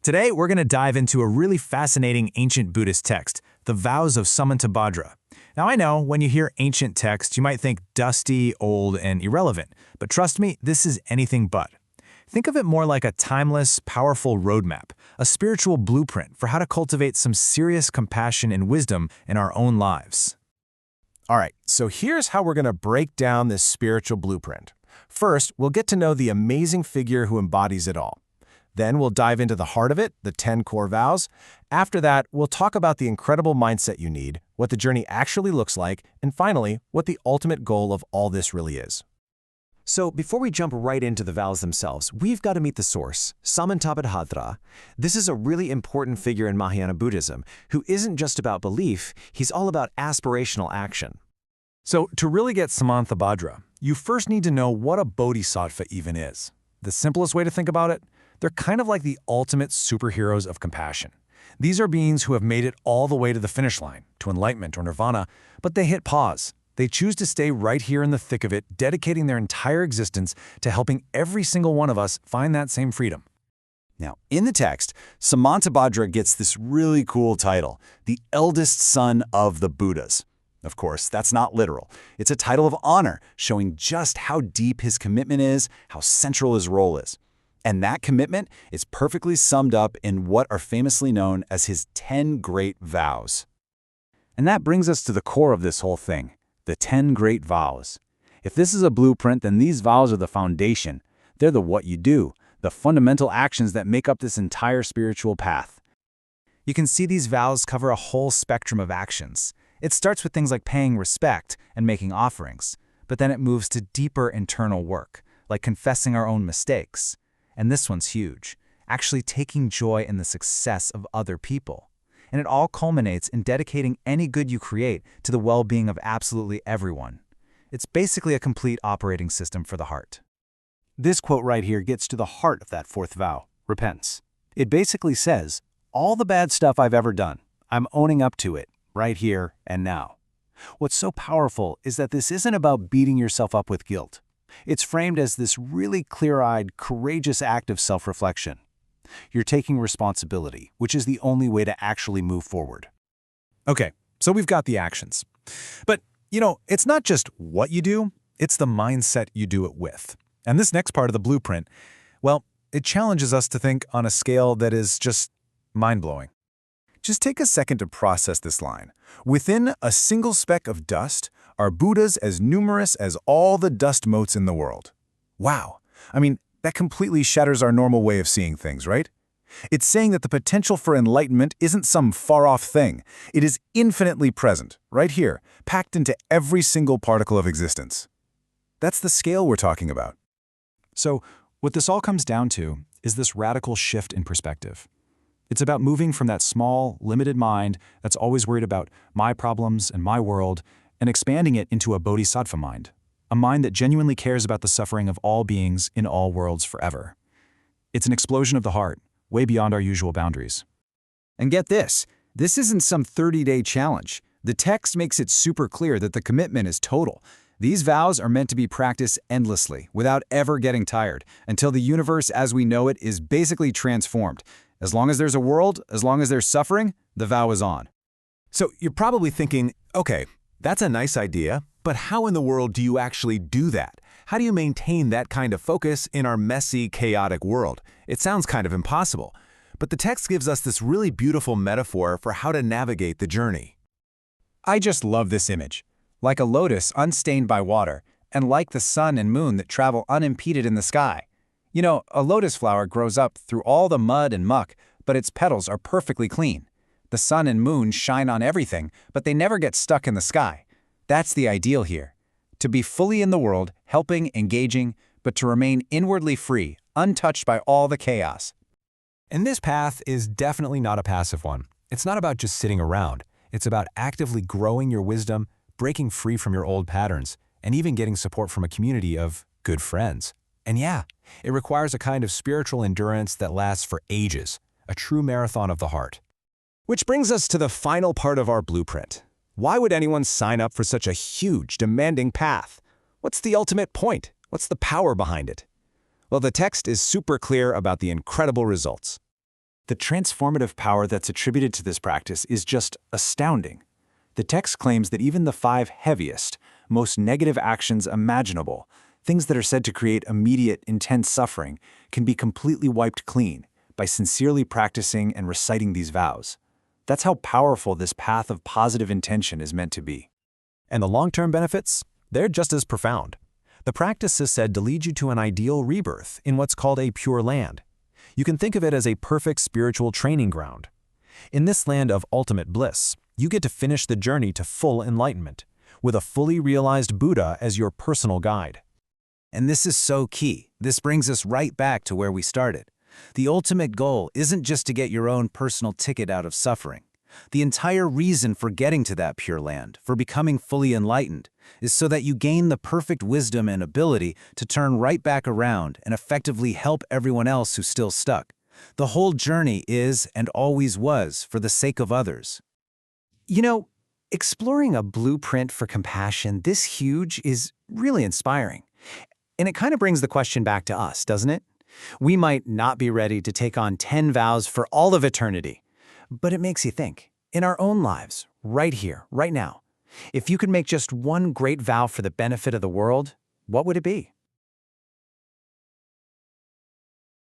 Today, we're going to dive into a really fascinating ancient Buddhist text, the Vows of Samantabhadra. Now, I know when you hear ancient text, you might think dusty, old, and irrelevant, but trust me, this is anything but. Think of it more like a timeless, powerful roadmap, a spiritual blueprint for how to cultivate some serious compassion and wisdom in our own lives. All right, so here's how we're going to break down this spiritual blueprint. First, we'll get to know the amazing figure who embodies it all. Then we'll dive into the heart of it, the 10 core vows. After that, we'll talk about the incredible mindset you need, what the journey actually looks like, and finally, what the ultimate goal of all this really is. So before we jump right into the vows themselves, we've got to meet the source, Samantabhadra. This is a really important figure in Mahayana Buddhism who isn't just about belief, he's all about aspirational action. So to really get Samantabhadra, you first need to know what a Bodhisattva even is. The simplest way to think about it, they're kind of like the ultimate superheroes of compassion. These are beings who have made it all the way to the finish line, to enlightenment or nirvana, but they hit pause. They choose to stay right here in the thick of it, dedicating their entire existence to helping every single one of us find that same freedom. Now, in the text, Samantabhadra gets this really cool title, the eldest son of the Buddhas. Of course, that's not literal. It's a title of honor, showing just how deep his commitment is, how central his role is. And that commitment is perfectly summed up in what are famously known as his 10 great vows. And that brings us to the core of this whole thing, the 10 great vows. If this is a blueprint, then these vows are the foundation. They're the what you do, the fundamental actions that make up this entire spiritual path. You can see these vows cover a whole spectrum of actions. It starts with things like paying respect and making offerings, but then it moves to deeper internal work, like confessing our own mistakes. And this one's huge, actually taking joy in the success of other people. And it all culminates in dedicating any good you create to the well-being of absolutely everyone. It's basically a complete operating system for the heart. This quote right here gets to the heart of that fourth vow, repentance. It basically says, all the bad stuff I've ever done, I'm owning up to it, right here and now. What's so powerful is that this isn't about beating yourself up with guilt. It's framed as this really clear-eyed, courageous act of self-reflection. You're taking responsibility, which is the only way to actually move forward. Okay, so we've got the actions. But, it's not just what you do, it's the mindset you do it with. And this next part of the blueprint, well, it challenges us to think on a scale that is just mind-blowing. Just take a second to process this line. Within a single speck of dust are Buddhas as numerous as all the dust motes in the world. Wow. I mean, that completely shatters our normal way of seeing things, right? It's saying that the potential for enlightenment isn't some far-off thing. It is infinitely present, right here, packed into every single particle of existence. That's the scale we're talking about. So, what this all comes down to is this radical shift in perspective. It's about moving from that small, limited mind that's always worried about my problems and my world and expanding it into a bodhisattva mind, a mind that genuinely cares about the suffering of all beings in all worlds forever. It's an explosion of the heart, way beyond our usual boundaries. And get this isn't some 30-day challenge. The text makes it super clear that the commitment is total. These vows are meant to be practiced endlessly, without ever getting tired, until the universe as we know it is basically transformed. As long as there's a world, as long as there's suffering, the vow is on. So you're probably thinking, okay, that's a nice idea, but how in the world do you actually do that? How do you maintain that kind of focus in our messy, chaotic world? It sounds kind of impossible. But the text gives us this really beautiful metaphor for how to navigate the journey. I just love this image. Like a lotus unstained by water, and like the sun and moon that travel unimpeded in the sky. A lotus flower grows up through all the mud and muck, but its petals are perfectly clean. The sun and moon shine on everything, but they never get stuck in the sky. That's the ideal here. To be fully in the world, helping, engaging, but to remain inwardly free, untouched by all the chaos. And this path is definitely not a passive one. It's not about just sitting around. It's about actively growing your wisdom, breaking free from your old patterns, and even getting support from a community of good friends. And yeah, it requires a kind of spiritual endurance that lasts for ages, a true marathon of the heart. Which brings us to the final part of our blueprint. Why would anyone sign up for such a huge, demanding path? What's the ultimate point? What's the power behind it? Well, the text is super clear about the incredible results. The transformative power that's attributed to this practice is just astounding. The text claims that even the 5 heaviest, most negative actions imaginable, things that are said to create immediate, intense suffering, can be completely wiped clean by sincerely practicing and reciting these vows. That's how powerful this path of positive intention is meant to be. And the long-term benefits? They're just as profound. The practice is said to lead you to an ideal rebirth in what's called a pure land. You can think of it as a perfect spiritual training ground. In this land of ultimate bliss, you get to finish the journey to full enlightenment, with a fully realized Buddha as your personal guide. And this is so key. This brings us right back to where we started. The ultimate goal isn't just to get your own personal ticket out of suffering. The entire reason for getting to that pure land, for becoming fully enlightened, is so that you gain the perfect wisdom and ability to turn right back around and effectively help everyone else who's still stuck. The whole journey is and always was for the sake of others. You know, exploring a blueprint for compassion this huge is really inspiring. And it kind of brings the question back to us, doesn't it? We might not be ready to take on 10 vows for all of eternity, but it makes you think. In our own lives, right here, right now, if you could make just one great vow for the benefit of the world, what would it be?